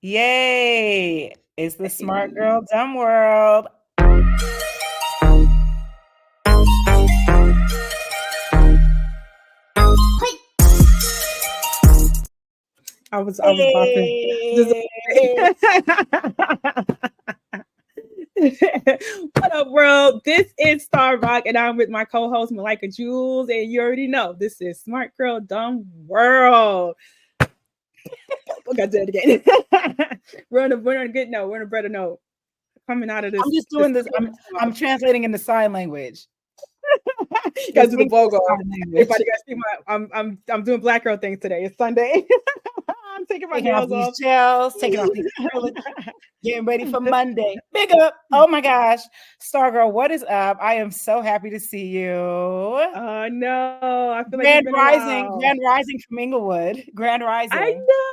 Yay! It's the Smart Girl Dumb World. I was about to just Hey. what up, world? This is Star Rock, and I'm with my co-host Malaika Jules, and you already know this is Smart Girl Dumb World. Look, I did it again. we're on a good note. We're on a better note. Coming out of this, I'm just this doing this. I'm translating into sign language. you guys do the English BOGO. sign language. Everybody, guys see my I'm doing black girl things today. It's Sunday. I'm taking my Taking off nails these off. gels, taking off these acrylics, getting ready for Monday. Big up. Oh my gosh. Star Girl, what is up? I am so happy to see you. No, I feel like it's been a while. Grand Rising from Inglewood. Grand I Rising. know.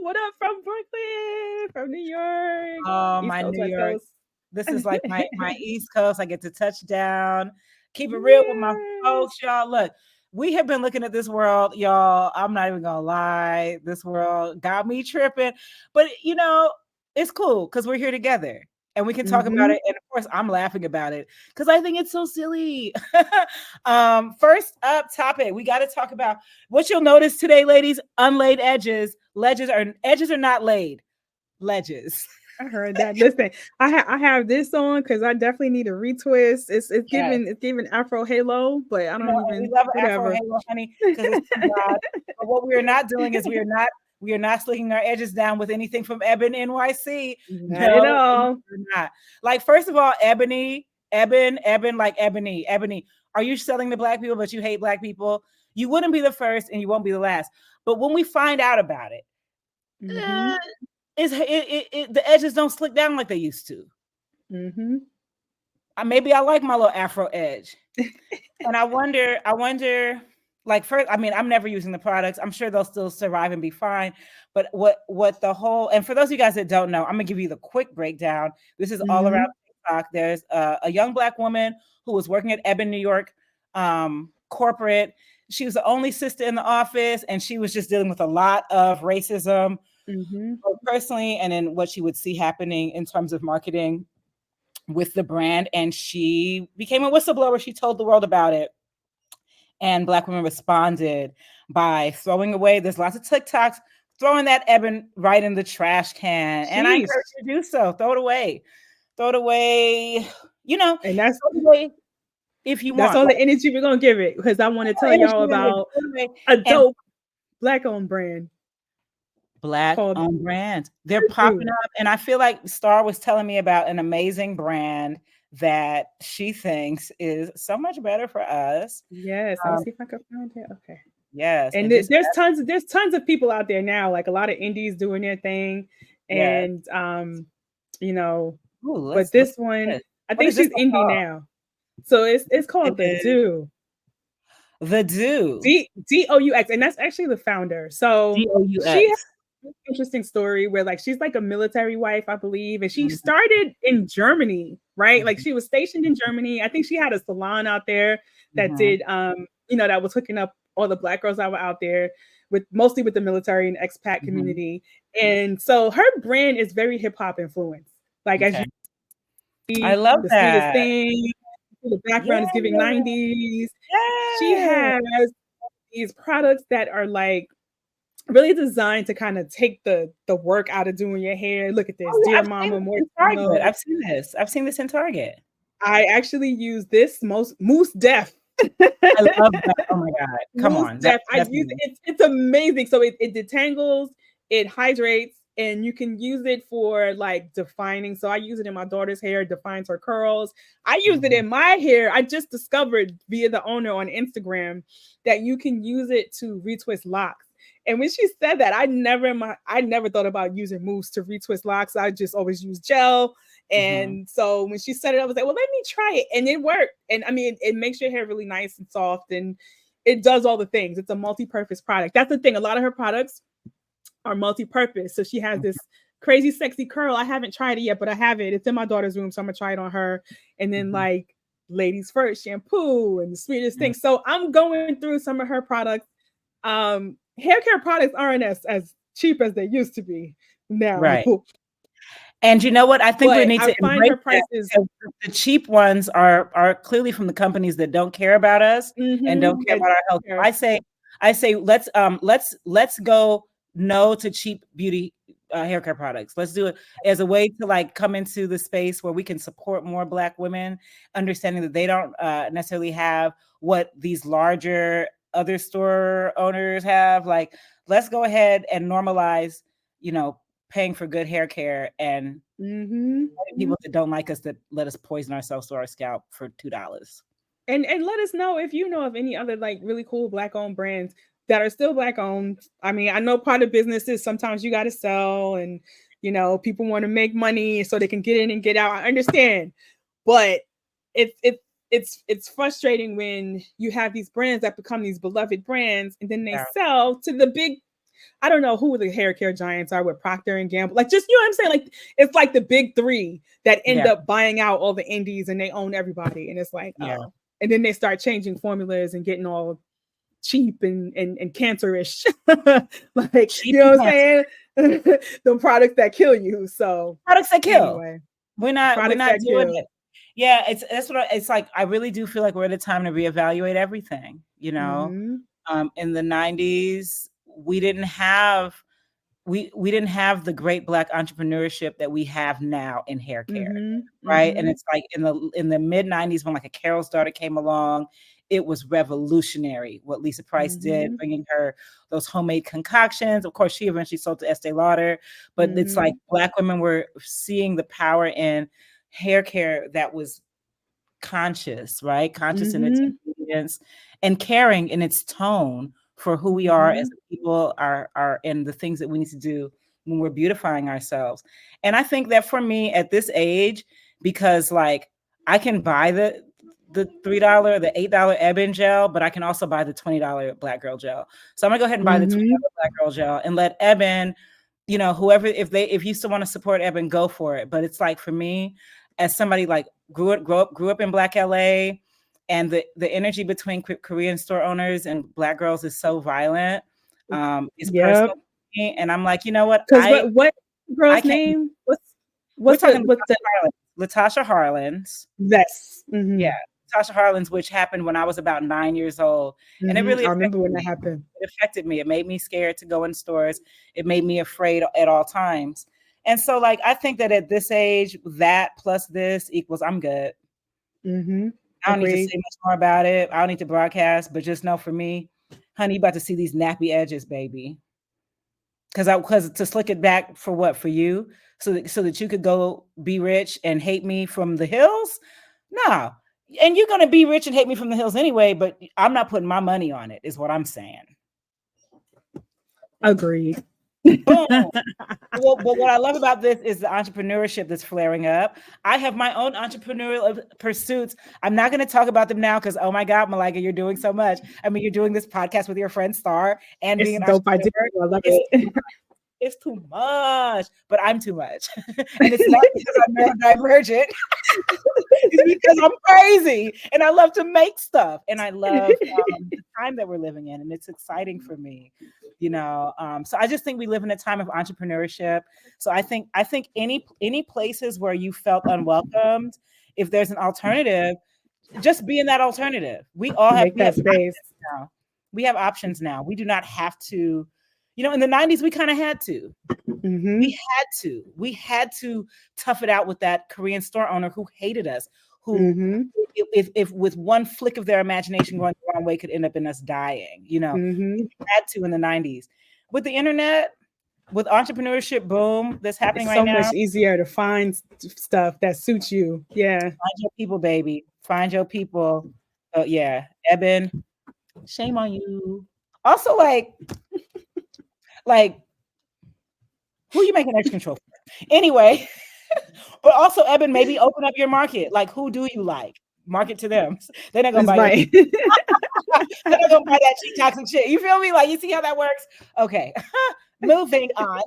What up from Brooklyn, from New York, Oh, East my Coast, New West York. Coast. This is like my East Coast. I get to touch down. Keep it real with my Yes. folks, y'all. Look, we have been looking at this world, y'all. I'm not even gonna lie. This world got me tripping. But it's cool because we're here together and we can talk about Mm-hmm. it. And of course, I'm laughing about it because I think it's so silly. First up topic, we got to talk about what you'll notice today, ladies. Unlaid edges. Edges are not laid. Ledges. I heard that. Listen, I have this on because I definitely need a retwist. Yes. It's giving Afro Halo, but I don't And we even love Afro whatever. Halo, honey, because it's from God. But what we are not doing is we are not slicking our edges down with anything from Ebin NYC. Not at No, all. we're not. Like, first of all, Ebin, like Ebony. Are you selling to black people, but you hate black people? You wouldn't be the first, and you won't be the last. But when we find out about it, Mm-hmm. uh, the edges don't slick down like they used to. Mm-hmm. Maybe I like my little Afro edge. And I wonder, like, first, I mean, I'm never using the products. I'm sure they'll still survive and be fine. But what the whole, and for those of you guys that don't know, I'm gonna give you the quick breakdown. This is all around Mm-hmm. TikTok. There's a young black woman who was working at Ebin, New York, corporate. She was the only sister in the office, and she was just dealing with a lot of racism, Mm-hmm. both personally and in what she would see happening in terms of marketing with the brand. And she became a whistleblower. She told the world about it. And black women responded by throwing away. There's lots of TikToks throwing that Ebin right in the trash can. And I Sheesh. encourage you to do so. Throw it away. Throw it away. And that's Throw it away if you that's want. all Like, the energy we're gonna give it because I want to tell energy y'all in it, about throw it away. a And dope black owned brand black called owned brands, they're The popping Dude. up. And I feel like Star was telling me about an amazing brand that she thinks is so much better for us. Yes, let me Um, see if I can find it. Okay. yes. And And just, there's tons of people out there now, like a lot of indies doing their thing. yes. And you know, Ooh, but let's look this at one, this. I What think is this she's one indie called? now. So it's called The Is Do. The Do. Doux, and that's actually the founder. So she has Doux. an interesting story where like she's like a military wife, I believe, and she Mhm, started in Germany, right? Like mhm, she was stationed in Germany. I think she had a salon out there that mhm, did that was hooking up all the black girls that were out there with mostly with the military and expat mhm. community. And so her brand is very hip hop influenced. Like as Okay. you I see, love the sweetest that. thing, the background is giving Yeah. 90s. She Yeah. has these products that are like really designed to kind of take the work out of doing your hair. Look at this, Oh, yeah, dear I've seen mama, this more in Target. chemo. I've seen this. I've seen this in Target. I actually use this most Moose Def. I love that. Oh my God. Come Moose on. Def. I That's use me. it. It's amazing. So it detangles, it hydrates, and you can use it for like defining. So I use it in my daughter's hair, defines her curls. I use it Mhm. in my hair. I just discovered via the owner on Instagram that you can use it to retwist locks. And when she said that, I never thought about using mousse to retwist locks. I just always use gel. Mhm. And so when she said it, I was like, well, let me try it. And it worked. And I mean, it makes your hair really nice and soft and it does all the things. It's a multi-purpose product. That's the thing. A lot of her products are multi-purpose. So she has Mhm. this crazy sexy curl. I haven't tried it yet, but I have it. It's in my daughter's room, so I'm gonna try it on her. And then Mhm. like ladies first shampoo and the sweetest Mhm. thing. So I'm going through some of her products. Hair care products aren't as cheap as they used to be now. Right. And you know what? I think we But need I to find embrace her that prices. because the cheap ones are clearly from the companies that don't care about us and don't care That about our health. care. I say let's go no to cheap beauty hair care products. Let's do it as a way to like come into the space where we can support more Black women, understanding that they don't necessarily have what these larger other store owners have. Like, let's go ahead and normalize, you know, paying for good hair care and people that don't like us that let us poison ourselves to our scalp for $2. And let us know if you know of any other like really cool Black owned brands that are still Black owned. I mean, I know part of business is sometimes you got to sell, and you know people want to make money so they can get in and get out. I understand, but it's it it's frustrating when you have these brands that become these beloved brands and then they Yeah. sell to the big, I don't know who the hair care giants are with Procter and Gamble. Like, just, you know what I'm saying? Like, it's like the big three that end Yeah. up buying out all the indies and they own everybody. And it's like, Yeah. oh. And then they start changing formulas and getting all cheap and cancerish. Like, Cheap you know and what I'm saying? The products that kill you. So products that kill. anyway, We're not products that doing kill. it. Yeah, it's like I really do feel like we're at a time to reevaluate everything, you know. Mm-hmm. In the 90s, we didn't have the great Black entrepreneurship that we have now in hair care. Mm-hmm. Right. And Mm-hmm. it's like in the mid 90s, when like a Carol's Daughter came along, it was revolutionary what Lisa Price did, Mm-hmm. bringing her those homemade concoctions. Of course, she eventually sold to Estee Lauder, but it's Mm-hmm. like Black women were seeing the power in hair care that was conscious, right? Conscious in its Mm-hmm. ingredients and caring in its tone for who we are as Mm-hmm. people are and the things that we need to do when we're beautifying ourselves. And I think that for me at this age, because like I can buy the $3, the $8 Ebin gel, but I can also buy the $20 Black Girl gel. So I'm gonna go ahead and buy the Mm-hmm. $20 Black Girl gel and let Ebin, you know, whoever, if you still want to support Ebin, go for it. But it's like for me, as somebody like grew up in Black LA, and the energy between Korean store owners and Black girls is so violent, is Yep. personal to me. And I'm like, you know what? Because what I girl's can't. name? We're What's talking what's the Latasha Harlins. Yes. Yeah, Mm-hmm. Tasha Harlins, which happened when I was about 9 years old, and it Mm-hmm. really I remember affected when that me. happened. It affected me. It made me scared to go in stores. It made me afraid at all times. And so, like, I think that at this age, that plus this equals I'm good. Mm-hmm. I don't need to Agreed. say much more about it. I don't need to broadcast, but just know for me, honey, you about to see these nappy edges, baby. Because to slick it back for what? For you? So that you could go be rich and hate me from the hills? No. And you're gonna be rich and hate me from the hills anyway, but I'm not putting my money on it, is what I'm saying. Agreed. Boom. Well, but what I love about this is the entrepreneurship that's flaring up. I have my own entrepreneurial pursuits. I'm not going to talk about them now because, oh my God, Malaika, you're doing so much. I mean, you're doing this podcast with your friend Starr and being It's an a dope idea. entrepreneur. I love It's it. it's too much, but I'm too much. And it's not because I'm neurodivergent. It's because I'm crazy and I love to make stuff and I love the time that we're living in, and it's exciting for me, you know. So I just think we live in a time of entrepreneurship. So I think any places where you felt unwelcomed, if there's an alternative, just be in that alternative. Make We have that space. options now. We have options now. We do not have to, you know, in the 90s we kind of had to. Mm-hmm. We had to tough it out with that Korean store owner who hated us, who Mm-hmm. if with one flick of their imagination going the wrong way could end up in us dying, you know. Mm-hmm. We had to in the 90s. With the internet, with entrepreneurship boom that's happening It's right so now, much easier to find stuff that suits you. Yeah. find your people, baby. Find your people. Yeah, Ebin, shame on you. Also, like who you making extra control for? Anyway, but also, Ebin, maybe open up your market. Like, who do you like? Market to them. They're not gonna It's buy your. right. They're not gonna buy that cheap toxic shit. You feel me? Like, you see how that works? Okay, moving on.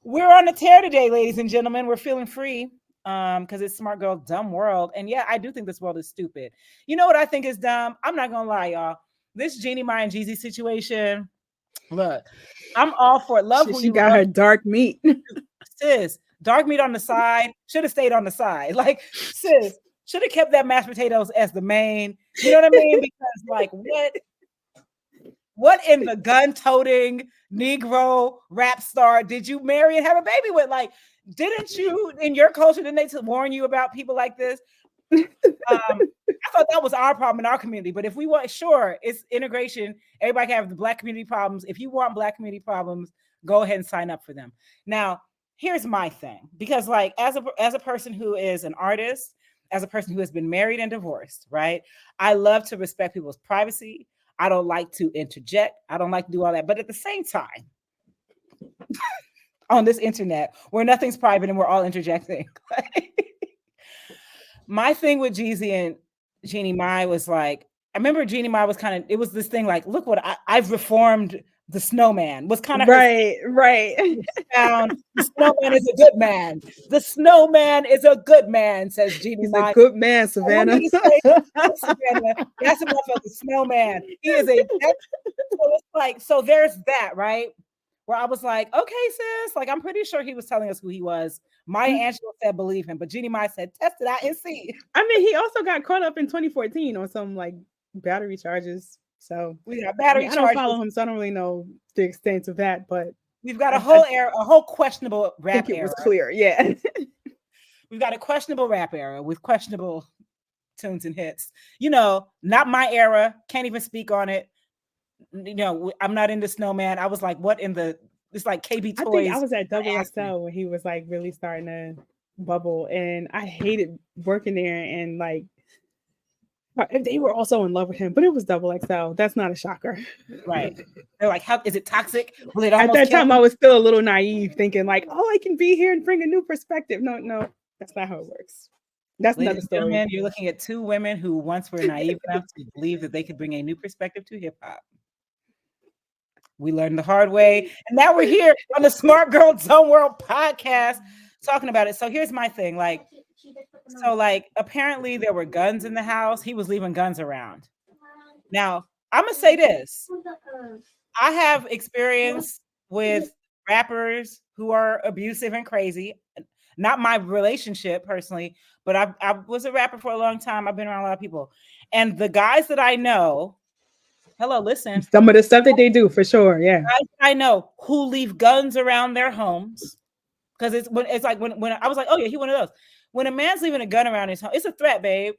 We're on a tear today, ladies and gentlemen. We're feeling free because it's Smart Girl Dumb World. And yeah, I do think this world is stupid. You know what I think is dumb? I'm not gonna lie, y'all. This Jeannie Mai and Jeezy situation, Look, I'm all for it. Love who She you got love, her dark meat. sis. Dark meat on the side should have stayed on the side. Like, sis should have kept that mashed potatoes as the main. You know what I mean? Because like, what in the gun-toting Negro rap star did you marry and have a baby with? Like, didn't you in your culture, didn't they warn you about people like this? I thought that was our problem in our community. But if we want, sure, it's integration. Everybody can have the Black community problems. If you want Black community problems, go ahead and sign up for them. Now, here's my thing, because like as a person who is an artist, as a person who has been married and divorced, right? I love to respect people's privacy. I don't like to interject. I don't like to do all that. But at the same time, on this internet where nothing's private and we're all interjecting. My thing with Jeezy and Jeannie Mai was like, I remember Jeannie Mai was kind of, it was this thing like, look what I've reformed the snowman, was kind of her Right. sound. The snowman is a good man. The snowman is a good man, says Jeannie He's Mai. a good man, Savannah. Savannah, that's enough of the snowman. He is so it's like, so there's that, right? Where I was like, okay, sis, like I'm pretty sure he was telling us who he was. Maya Angelou said believe him, but Jeannie Mai said test it out and see. I mean, he also got caught up in 2014 on some like battery charges. So we got battery charges. I don't follow him, so I don't really know the extent of that. But we've got a whole questionable rap I think era. It was clear, yeah. We've got a questionable rap era with questionable tunes and hits. You know, not my era. Can't even speak on it. You know, I'm not into Snowman. I was like, what in the? It's like KB Toys. I think I was at Double XL when he was like really starting to bubble, and I hated working there. And like, they were also in love with him, but it was Double XL. That's not a shocker, right? They're like, how is it toxic? Will it at that time, I was still a little naive, thinking like, oh, I can be here and bring a new perspective. No, that's not how it works. That's another story. You're looking at two women who once were naive enough to believe that they could bring a new perspective to hip hop. We learned the hard way. And now we're here on the Smart Girl Dumb World podcast talking about it. So here's my thing. Like, apparently there were guns in the house. He was leaving guns around. Now, I'm going to say this. I have experience with rappers who are abusive and crazy. Not my relationship personally, but I was a rapper for a long time. I've been around a lot of people. And the guys that I know, hello, listen. Some of the stuff that they do, for sure, yeah. I know who leave guns around their homes, because it's like when I was like, oh yeah, he one of those. When a man's leaving a gun around his home, it's a threat, babe.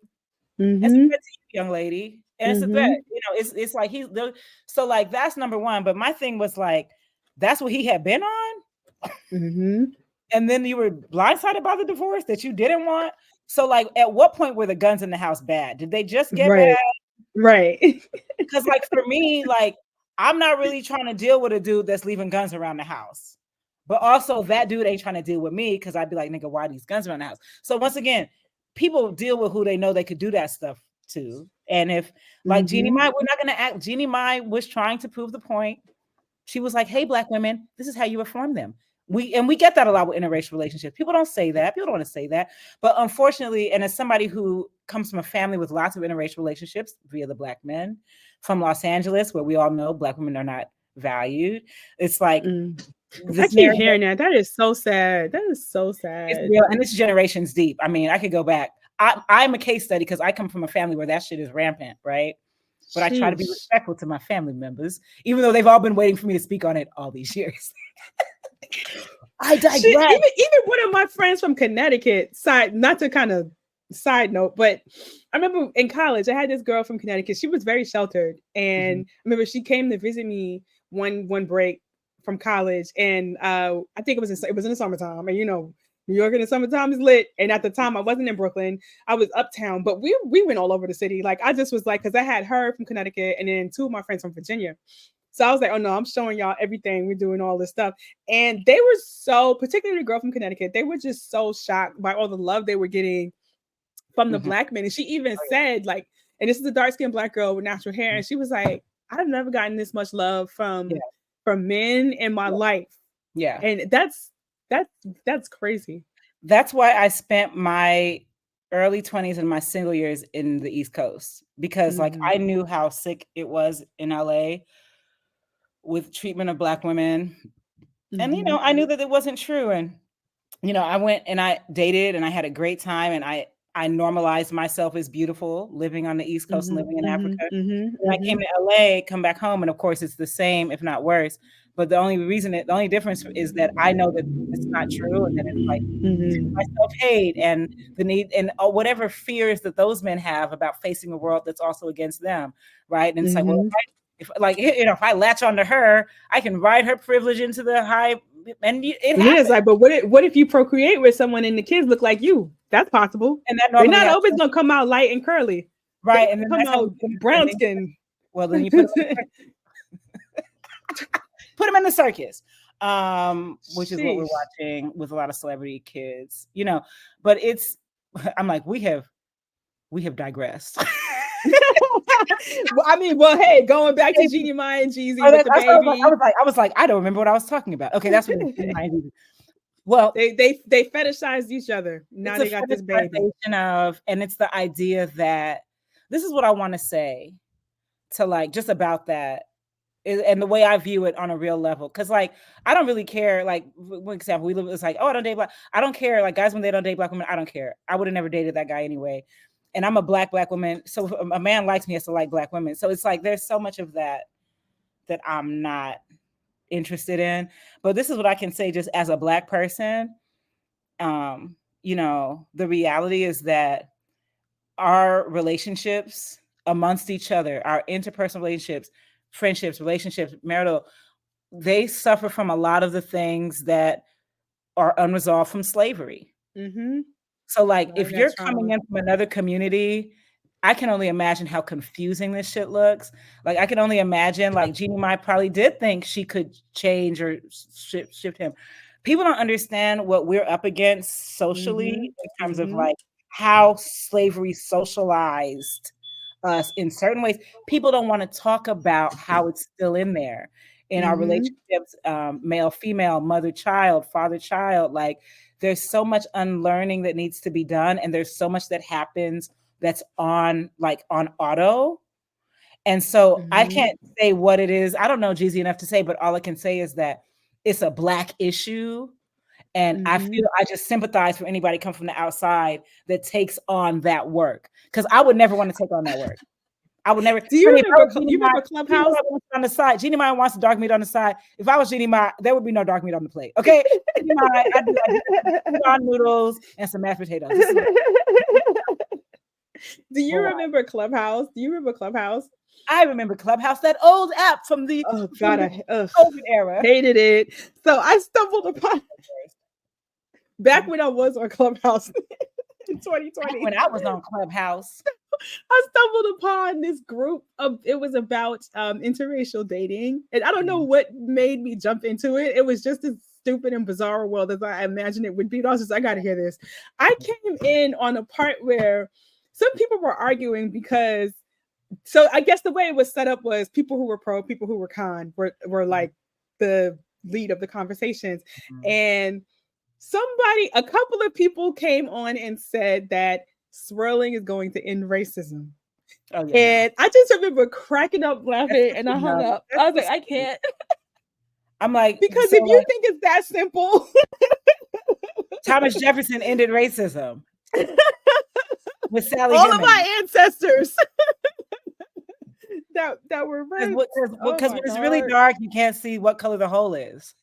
Mm-hmm. It's a threat to you, young lady, and it's a threat. You know, it's like so like that's number one. But my thing was like, that's what he had been on, and then you were blindsided by the divorce that you didn't want. So like, at what point were the guns in the house bad? Did they just get bad? Right. Because like for me, like I'm not really trying to deal with a dude that's leaving guns around the house. But also that dude ain't trying to deal with me, because I'd be like, nigga, why are these guns around the house? So once again, people deal with who they know they could do that stuff to. And if like Jeannie Mai, we're not gonna act. Jeannie Mai was trying to prove the point. She was like, hey, Black women, this is how you reform them. We get that a lot with interracial relationships. People don't say that. People don't want to say that. But unfortunately, and as somebody who comes from a family with lots of interracial relationships via the Black men from Los Angeles, where we all know Black women are not valued, it's like I keep hearing that. That is so sad. That is so sad. It's real, and it's generations deep. I mean, I could go back. I'm a case study because I come from a family where that shit is rampant, right? But I try to be respectful to my family members, even though they've all been waiting for me to speak on it all these years. I digress. Even one of my friends from Connecticut, not to kind of side note, but I remember in college, I had this girl from Connecticut. She was very sheltered. And I remember she came to visit me one break from college. And I think it was in the summertime. And you know, New York in the summertime is lit. And at the time I wasn't in Brooklyn, I was uptown, but we went all over the city. Like I just was like, because I had her from Connecticut and then two of my friends from Virginia. So I was like, oh no, I'm showing y'all everything. We're doing all this stuff. And they were so, particularly the girl from Connecticut, they were just so shocked by all the love they were getting from the Black men. And she even said like, and this is a dark-skinned Black girl with natural hair. And she was like, I've never gotten this much love from men in my life. Yeah. And that's crazy. That's why I spent my early 20s and my single years in the East Coast, because like I knew how sick it was in LA. with treatment of Black women. And, Mhm. I knew that it wasn't true. And, I went and I dated and I had a great time, and I normalized myself as beautiful living on the East Coast and Mhm. living in Mhm. Africa. Mhm. When I came Mhm. to LA, come back home, and of course it's the same, if not worse. But the only difference is that I know that it's not true, and that it's like my Mhm. self-hate and the need and whatever fears that those men have about facing a world that's also against them, right? And it's like, well, Mhm. if I latch onto her, I can ride her privilege into the high, and it And then it's happens, like, but what if you procreate with someone and the kids look like you? That's possible. and that They're normally not happens, always gonna come out light and curly. They right? And then come that's how out you put, and brown then skin. well, then you put them in the circus, which is what we're Sheesh. watching with a lot of celebrity kids, But it's, I'm like, we have digressed. Well, I mean, well, hey, going back to Jeannie Mai and Jeezy Oh, with the that's I was like, I baby. was like, I was like, I don't remember what I was talking about. Okay, that's what it is. Well, They fetishized each other. Now it's a they got this baby. fetishization of, and it's the idea that this is what I want to say to, like, just about that, and the way I view it on a real level. Because, like, I don't really care. Like, for example, we live. It's like, oh, I don't date black. I don't care. Like, guys, when they don't date Black women, I don't care. I would have never dated that guy anyway. And I'm a black woman, so if a man likes me, he has to like Black women. So it's like there's so much of that I'm not interested in. But this is what I can say just as a Black person. The reality is that our relationships amongst each other, our interpersonal relationships, friendships, relationships, marital, they suffer from a lot of the things that are unresolved from slavery. Mm-hmm. So, like, A lot if of that you're coming trauma. in from another community, I can only imagine how confusing this shit looks. Like, I can only imagine, like, Jeannie Mai probably did think she could change or shift him. People don't understand what we're up against socially Mm-hmm. in terms of, Mm-hmm. like, how slavery socialized us in certain ways. People don't want to talk about how it's still in there in our Mm-hmm. relationships, male, female, mother, child, father, child. Like, there's so much unlearning that needs to be done, and there's so much that happens that's on auto. And so I Mm-hmm. can't say what it is. I don't know Jeezy enough to say, but all I can say is that it's a Black issue. And Mm-hmm. I just sympathize for anybody come from the outside that takes on that work. Because I would never want to take on that work. I would never, Do you honey, if I remember? was Jeannie You Mai, remember Jeannie Clubhouse? Mai wants it on the side. Jeannie Mai wants the dark meat on the side. If I was Jeannie Mai, there would be no dark meat on the plate. Okay. Jeannie Mai, I'd be like, udon noodles and some mashed potatoes. This is what Do you boy. remember Clubhouse? Do you remember Clubhouse? I remember Clubhouse, that old app from the Oh from God, the I COVID era. hated it. So I stumbled upon back when I was on Clubhouse in Back 2020. when I was on Clubhouse. I stumbled upon this group of it was about interracial dating. And I don't know what made me jump into it. It was just as stupid and bizarre world as I imagined it would be. But I was just, I gotta hear this. I came in on a part where some people were arguing because so I guess the way it was set up was people who were pro, people who were con were like the lead of the conversations. Mhm. And a couple of people came on and said that swirling is going to end racism. Oh yeah, no. And I just remember cracking up That's laughing just and I hung no. up. That's I was like, just I can't. I'm like, Because so if you like think it's that simple, Thomas Jefferson ended racism with Sally all of Hemings. my ancestors that were raped. Oh Because my when it's really God. dark, you can't see what color the hole is.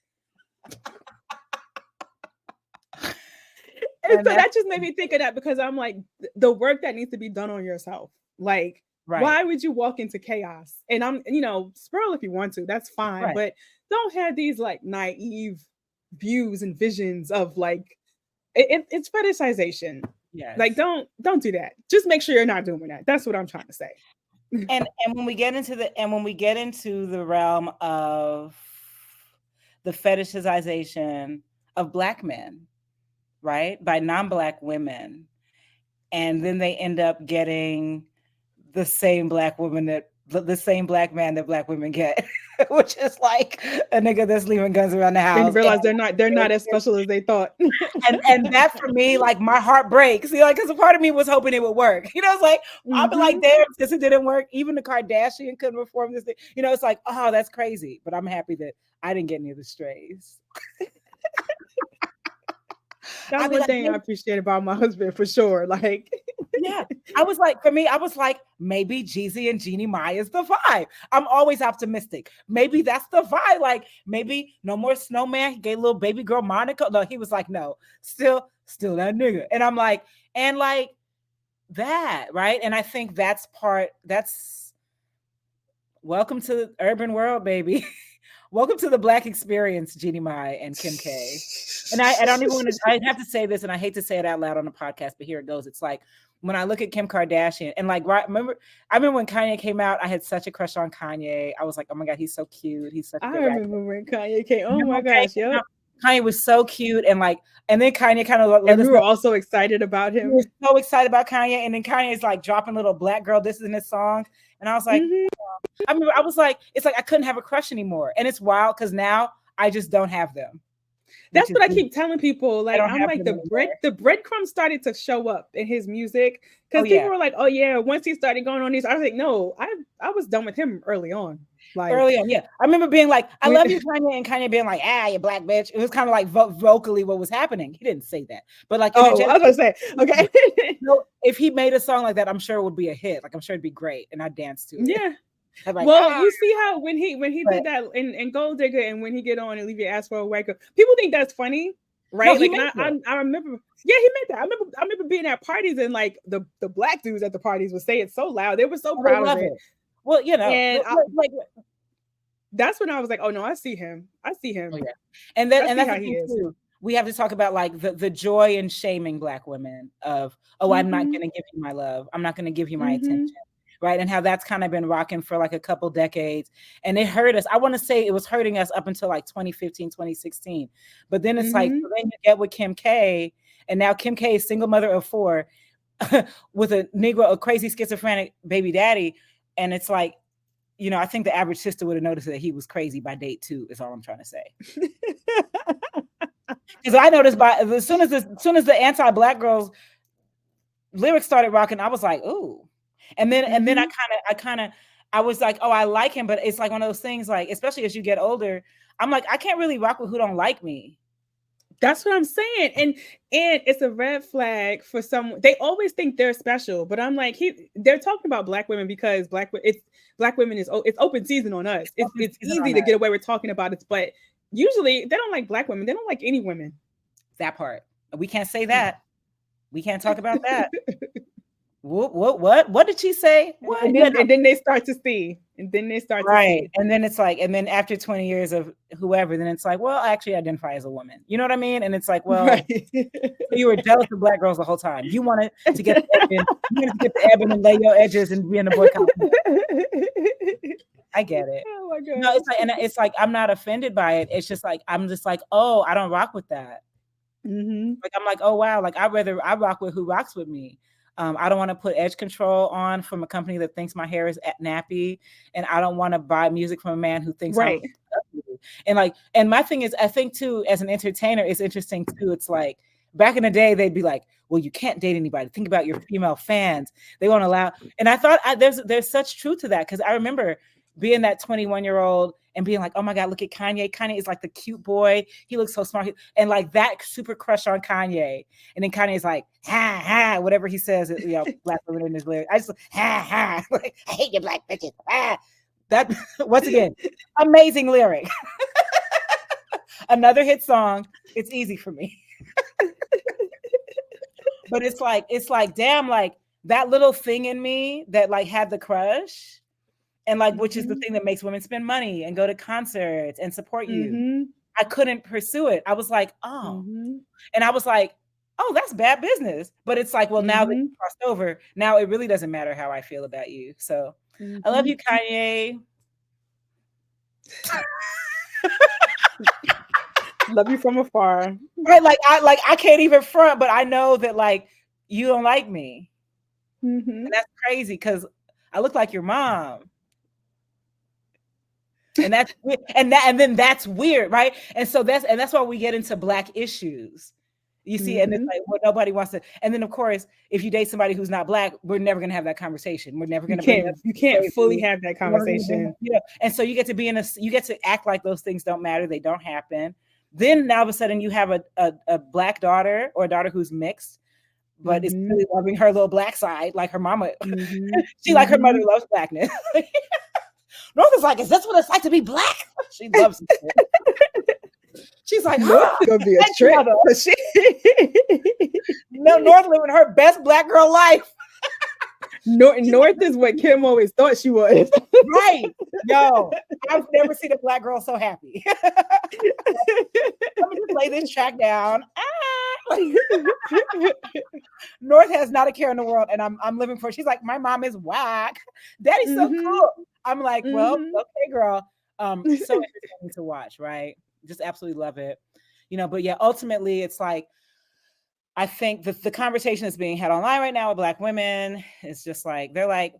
And And so that's that just made me think of that because I'm like, the work that needs to be done on yourself. Like, right, why would you walk into chaos? And swirl if you want to, that's fine. right. But don't have these like naive views and visions of like it's fetishization. Like, Yes. don't do that. Just make sure you're not doing that. That's what I'm trying to say. And when we get into the realm of the fetishization of Black men, right, by non-Black women, and then they end up getting the same Black woman that the same black man that black women get, which is like a nigga that's leaving guns around the house. And realize they're not as special as they thought. And that for me, like my heart breaks. You know, like because a part of me was hoping it would work. You know, it's like I'll be like, damn, since it didn't work, even the Kardashian couldn't reform this thing. You know, it's like, oh, that's crazy. But I'm happy that I didn't get any of the strays. That's one thing I appreciate about my husband for sure. Like, yeah, I was like, for me, I was like, maybe Jeezy and Jeannie Mai is the vibe. I'm always optimistic. Maybe that's the vibe. Like, maybe no more snowman. He gave little baby girl Monica. No, he was like, no, still that nigga. And I'm like, and like that, right? And I think that's welcome to the urban world, baby. Welcome to the Black experience, Jeannie Mai and Kim K. And I don't even want to, I have to say this, and I hate to say it out loud on the podcast, but here it goes. It's like, when I look at Kim Kardashian and like, right, I remember when Kanye came out, I had such a crush on Kanye. I was like, oh my God, he's so cute. He's such a good remember when Kanye came. Oh my gosh, yep. Kanye was so cute. And like, and then Kanye kind of and we were also excited about him. We were so excited about Kanye. And then Kanye is like dropping little black girl this in his song. And I was like, I remember I was like, it's like I couldn't have a crush anymore. And it's wild because now I just don't have them. That's what I keep telling people. Like, I'm like, the breadcrumbs started to show up in his music because people were like, oh yeah, once he started going on these, I was like, no, I was done with him early on. Like early on, yeah. I remember being like, I love you, Kanye, and Kanye being like, you black bitch. It was kind of like vocally what was happening. He didn't say that, but like, I was gonna say, okay. If he made a song like that, I'm sure it would be a hit. Like, I'm sure it'd be great, and I'd dance to it. Yeah. Like, well, you see how when he did that in Gold Digger, and when he get on and leave your ass for a wake up, people think that's funny, right? No, like, I remember, he made that. I remember being at parties and like the black dudes at the parties would say it so loud. They were so proud of it. Well, you know, and that's when I was like, oh no, I see him. Oh, yeah. And then that's how he is. Too. We have to talk about like the joy in shaming black women of, I'm not going to give you my love. I'm not going to give you my attention. Right. And how that's kind of been rocking for like a couple decades. And it hurt us. I want to say it was hurting us up until like 2015, 2016. But then it's like, then you get with Kim K. And now Kim K is single mother of 4 with a crazy schizophrenic baby daddy. And it's like, you know, I think the average sister would have noticed that he was crazy by date 2, is all I'm trying to say. Because I noticed as soon as the anti-black girls lyrics started rocking, I was like, ooh. And then I was like, oh, I like him, but it's like one of those things, like, especially as you get older, I'm like, I can't really rock with who don't like me. That's what I'm saying. And it's a red flag for someone. They always think they're special, but I'm like, they're talking about black women because black women it's open season on us. It's easy to get away with talking about it, but usually they don't like black women. They don't like any women. That part. We can't say that. We can't talk about that. What did she say? What? And then they start to see. And then they start to see. And then it's like, and then after 20 years of whoever, then it's like, well, I actually identify as a woman. You know what I mean? And it's like, well, you were jealous of black girls the whole time. You wanted to get the Ebin and lay your edges and be in the boycott. I get it. Oh my God. No, it's like I'm not offended by it. It's just like I'm just like, oh, I don't rock with that. Like I'm like, oh wow, like I rock with who rocks with me. I don't want to put edge control on from a company that thinks my hair is nappy, and I don't want to buy music from a man who thinks right. And my thing is, I think too, as an entertainer, it's interesting too. It's like back in the day, they'd be like, "Well, you can't date anybody. Think about your female fans. They won't allow." And I thought there's such truth to that because I remember being that 21-year-old and being like, oh my God, look at Kanye. Kanye is like the cute boy. He looks so smart. And like that super crush on Kanye. And then Kanye's like, ha, ha, whatever he says, you know, black women in his lyrics. I just, ha, ha, like, I hate you black bitches. Ah. That, once again, amazing lyric. Another hit song. It's easy for me. But it's like, damn, like that little thing in me that like had the crush. And like, which is the thing that makes women spend money and go to concerts and support you. I couldn't pursue it. I was like, oh, and I was like, oh, that's bad business. But it's like, well, now that you crossed over, now it really doesn't matter how I feel about you. So I love you, Kanye. Love you from afar. Right? I can't even front, but I know that like you don't like me, and that's crazy because I look like your mom. And then that's weird, right? And so that's why we get into Black issues. You see, and it's like, well, nobody wants to. And then, of course, if you date somebody who's not Black, we're never going to have that conversation. We're never going to bring up. You can't fully have that conversation. And so you get to act like those things don't matter. They don't happen. Then now all of a sudden you have a Black daughter or a daughter who's mixed, but is really loving her little Black side, like her mama. She like her mother loves Blackness. North is like, is this what it's like to be Black? She loves it. She's like, North is gonna be a trip. North living her best Black girl life. North is what Kim always thought she was. Right. Yo, I've never seen a Black girl so happy. Let me just lay this track down. North has not a care in the world, and I'm living for. She's like, my mom is whack. Daddy's so cool. I'm like, well, okay, girl. So interesting to watch, right? Just absolutely love it. But yeah, ultimately it's like, I think the conversation that's being had online right now with Black women is just like, they're like,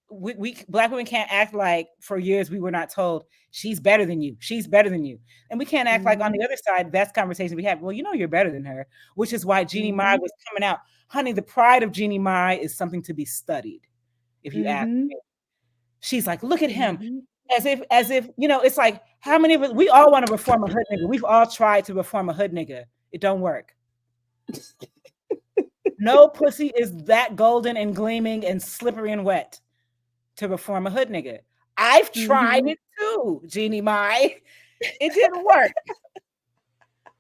we Black women can't act like for years we were not told she's better than you. She's better than you. And we can't act like on the other side, that's conversation we have. Well, you're better than her, which is why Jeannie Mai was coming out. Honey, the pride of Jeannie Mai is something to be studied. If you ask me, she's like, look at him. As if, it's like, how many of us, we all want to reform a hood nigga. We've all tried to reform a hood nigga. It don't work. No pussy is that golden and gleaming and slippery and wet to reform a hood nigga. I've tried it too, Jeannie Mai. It didn't work.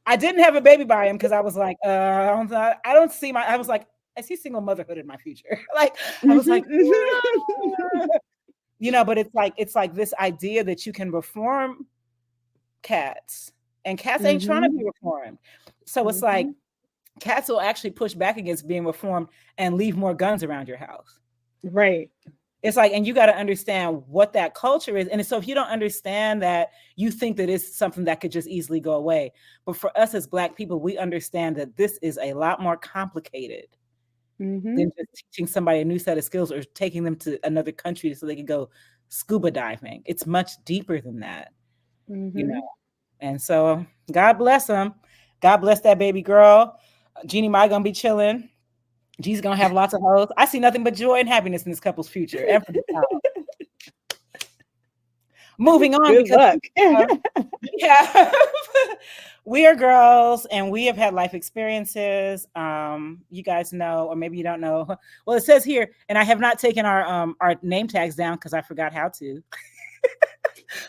I didn't have a baby by him because I was like, I don't see I was like, I see single motherhood in my future. Like, I was like, but it's like this idea that you can reform cats, and cats ain't trying to be reformed. So it's like, cats will actually push back against being reformed and leave more guns around your house. Right. It's like, and you got to understand what that culture is. And so if you don't understand that, you think that it's something that could just easily go away. But for us as Black people, we understand that this is a lot more complicated than just teaching somebody a new set of skills or taking them to another country so they can go scuba diving. It's much deeper than that, And so God bless them. God bless that baby girl. Jeannie Mai gonna be chilling. G's gonna have lots of hoes. I see nothing but joy and happiness in this couple's future. And for the time. Moving on. Good luck. We are girls and we have had life experiences. You guys know, or maybe you don't know. Well, it says here, and I have not taken our name tags down because I forgot how to.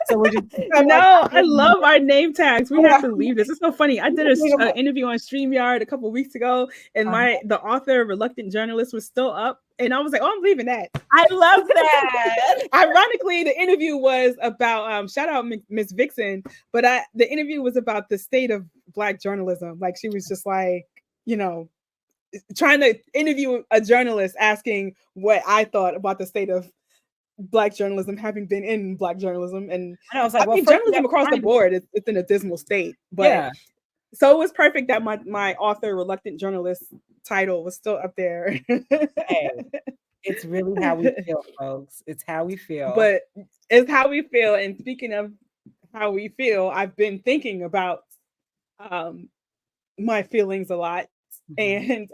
So we're just I love our name tags. We have to leave this. It's so funny. I did an interview on StreamYard a couple of weeks ago, and the author, Reluctant Journalist, was still up, and I was like, "Oh, I'm leaving that." I love that. Ironically, the interview was about shout out Miss Vixen, but the interview was about the state of Black journalism. Like, she was just like, trying to interview a journalist, asking what I thought about the state of Black journalism, having been in Black journalism. And I was like, journalism across the board, it's in a dismal state. But so it was perfect that my author, Reluctant Journalist title was still up there. Hey, it's really how we feel, folks. It's how we feel. But it's how we feel. And speaking of how we feel, I've been thinking about my feelings a lot. And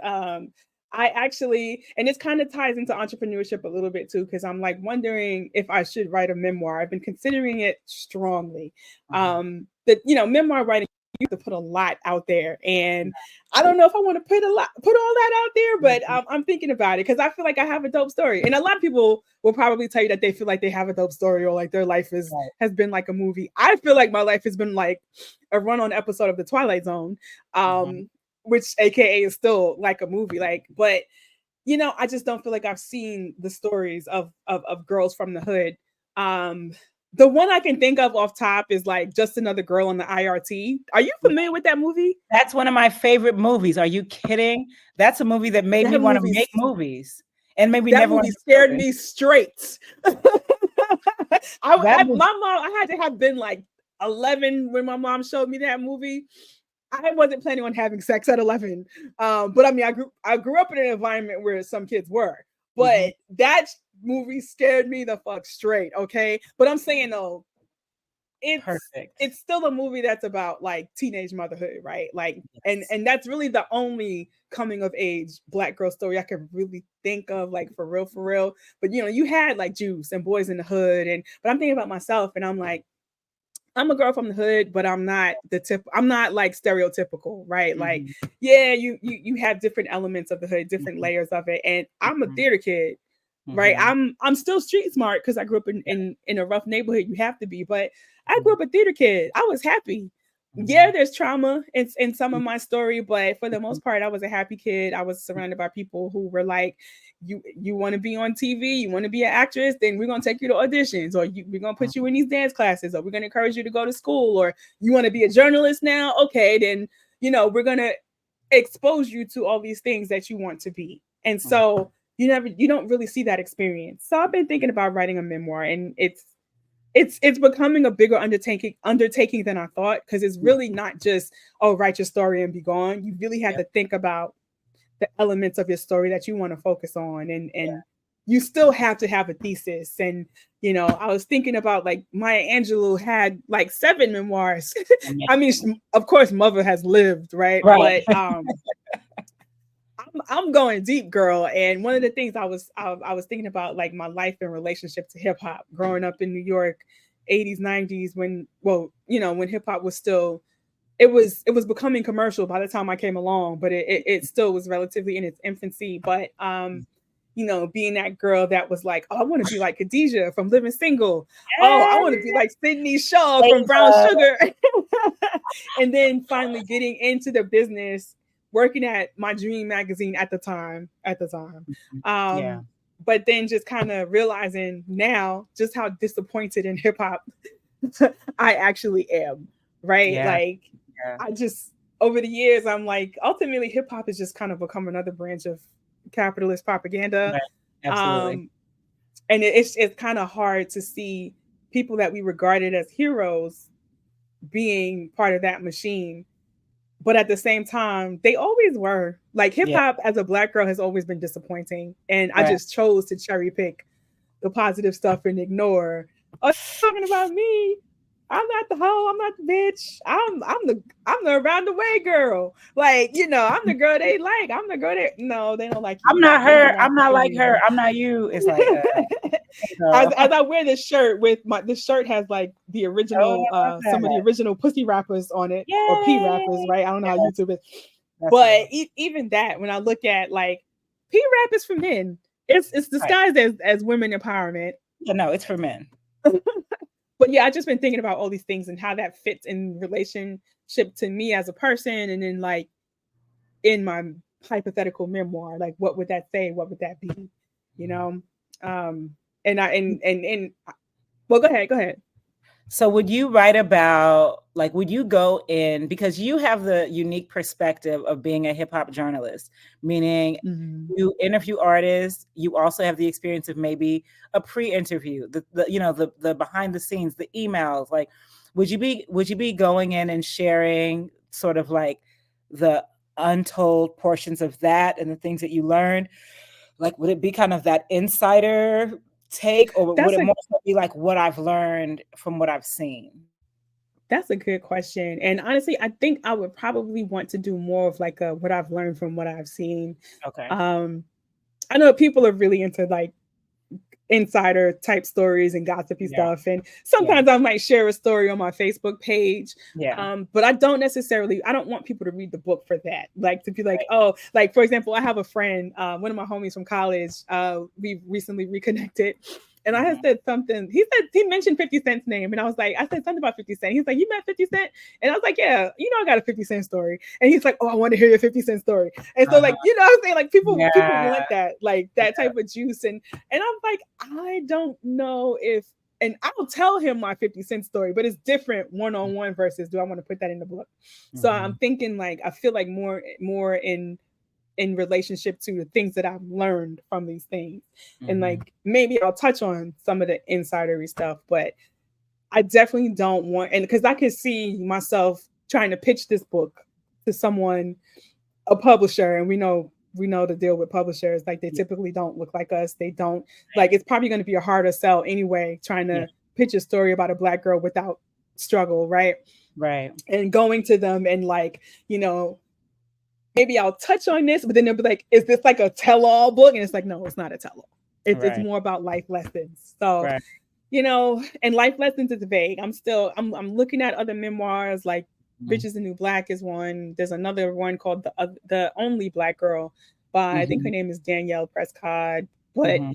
I actually, and this kind of ties into entrepreneurship a little bit too, because I'm like wondering if I should write a memoir. I've been considering it strongly. Memoir writing, you have to put a lot out there, and I don't know if I want to put all that out there, but I'm thinking about it because I feel like I have a dope story, and a lot of people will probably tell you that they feel like they have a dope story or like their life has been like a movie. I feel like my life has been like a run-on episode of The Twilight Zone. Which AKA is still like a movie, but I just don't feel like I've seen the stories of girls from the hood. The one I can think of off top is like Just Another Girl on the IRT. Are you familiar with that movie? That's one of my favorite movies. Are you kidding? That's a movie that made me want to make movies, and maybe that movie scared me straight. My mom, I had to have been like 11 when my mom showed me that movie. I wasn't planning on having sex at 11. But I mean, I grew up in an environment where some kids were, but that movie scared me the fuck straight. Okay. But I'm saying though, it's Perfect. it's still a movie that's about like teenage motherhood, right? Like, Yes. and that's really the only coming of age black girl story I could really think of, like for real, for real. But you know, you had like Juice and Boys in the Hood, and but I'm thinking about myself, and I'm like, I'm a girl from the hood, but I'm not the tip. I'm not like stereotypical, right? Like, Mhm, yeah, you have different elements of the hood, different mhm, layers of it, and I'm a mhm, theater kid, right? mhm. I'm still street smart because I grew up in, Yeah. in a rough neighborhood. You have to be, but I grew Mhm, up a theater kid. I was happy. Yeah, mhm, there's trauma in some of mhm, my story, but for the mhm, most part, I was a happy kid. I was surrounded by people who were like, you want to be on TV, you want to be an actress, then we're gonna take you to auditions, or we're gonna put you in these dance classes, or we're gonna encourage you to go to school, or you want to be a journalist now, okay, then we're gonna expose you to all these things that you want to be. And mhm. so you don't really see that experience. So I've been thinking about writing a memoir, and it's becoming a bigger undertaking than I thought, because it's Yeah, really not just, oh, write your story and be gone. You really have yeah, to think about the elements of your story that you want to focus on, and yeah. you still have to have a thesis. And I was thinking about, like, Maya Angelou had like 7 memoirs. I mean, of course Mother has lived, right? Right. But I'm going deep, girl. And one of the things I was thinking about, like, my life and relationship to hip hop, growing up in New York, 80s, 90s, when, well, when hip hop was still, it was becoming commercial by the time I came along, but it still was relatively in its infancy. But being that girl that was like, oh, I want to be like Khadijah from Living Single. Oh, I want to be like Sydney Shaw from Brown Ava. Sugar. And then finally getting into the business, working at my dream magazine at the time. Mhm. Yeah, Um, but then just kind of realizing now just how disappointed in hip hop I actually am, right? yeah, Like, yeah, I just, over the years, I'm like, ultimately, hip hop has just kind of become another branch of capitalist propaganda. right. Absolutely. Um, and it's kind of hard to see people that we regarded as heroes being part of that machine. But at the same time, they always were. Like, hip Yeah, hop as a black girl has always been disappointing. And I right. just chose to cherry pick the positive stuff and ignore, oh, talking about me. I'm not the hoe. I'm not the bitch. I'm the around the way girl. Like, I'm the girl they like. I'm the girl they, no, they don't like I'm you. not They don't her. want I'm to not see like you. her. I'm not you. It's like, hey, as, girl. as I wear this shirt with this shirt has like the Oh, original, I love some of the that. original pussy rappers on it, or P rappers, Yay! right? I don't know how Yes, YouTube is, that's but real. even that, when I look at, like, P rap is for men. It's Right. disguised as women empowerment. Yeah, no, it's for men. But yeah, I just been thinking about all these things and how that fits in relationship to me as a person, and then, like, in my hypothetical memoir, like, what would that say? What would that be? You know? Um, and I and well, go ahead. So would you write about, like, would you go in, because you have the unique perspective of being a hip hop journalist, meaning Mhm. you interview artists, you also have the experience of maybe a pre-interview, the behind the scenes, the emails. Like, would you be going in and sharing sort of like the untold portions of that and the things that you learned? Like, would it be kind of that insider take, or would That's it a more so be like what I've learned from what I've seen? that's a good question. And honestly, I think I would probably want to do more of like a what I've learned from what I've seen. Okay. Um, I know people are really into, like, insider type stories and gossipy Yeah. stuff. And Yeah. sometimes I might share a story on my Facebook page. Yeah. But I don't want people to read the book for that. Like, to be like, Right. oh, like, for example, I have a friend, one of my homies from college, we recently reconnected. And I had Mhm. said something. He mentioned 50 Cent's name. And I said something about 50 Cent. He's like, you met 50 Cent? And I was like, yeah, I got a 50 Cent story. And he's like, oh, I want to hear your 50 Cent story. And so, Uh-huh. like, what I'm saying? Like, people Yeah. want that, like, that type of juice. And I'm like, I don't know if, and I'll tell him my 50 Cent story, but it's different one on one versus do I want to put that in the book. So I'm Mhm. thinking, like, I feel like more in relationship to the things that I've learned from these things. And, Mhm. like, maybe I'll touch on some of the insidery stuff, but I definitely don't want, and because I can see myself trying to pitch this book to someone, a publisher, and we know the deal with publishers. Like, they Yeah. typically don't look like us. They don't, like, it's probably going to be a harder sell anyway, trying Yeah. to pitch a story about a black girl without struggle, right? Right. And going to them and like, maybe I'll touch on this, but then they'll be like, is this like a tell-all book? And it's like, no, it's not a tell-all. It's Right. more about life lessons. So, Right. and life lessons is vague. I'm looking at other memoirs like Mhm. Bitches the New Black is one. There's another one called The Only Black Girl by, I think her Mhm. name is Danielle Prescott. But Mhm.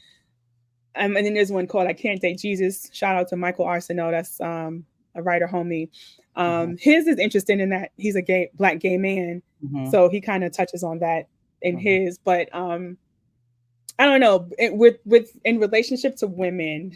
and then there's one called I Can't Date Jesus. Shout out to Michael Arsenault. That's a writer homie. Mhm. His is interesting in that he's a black gay man. Mhm. So he kind of touches on that in Mhm. his, but I don't know, with in relationship to women,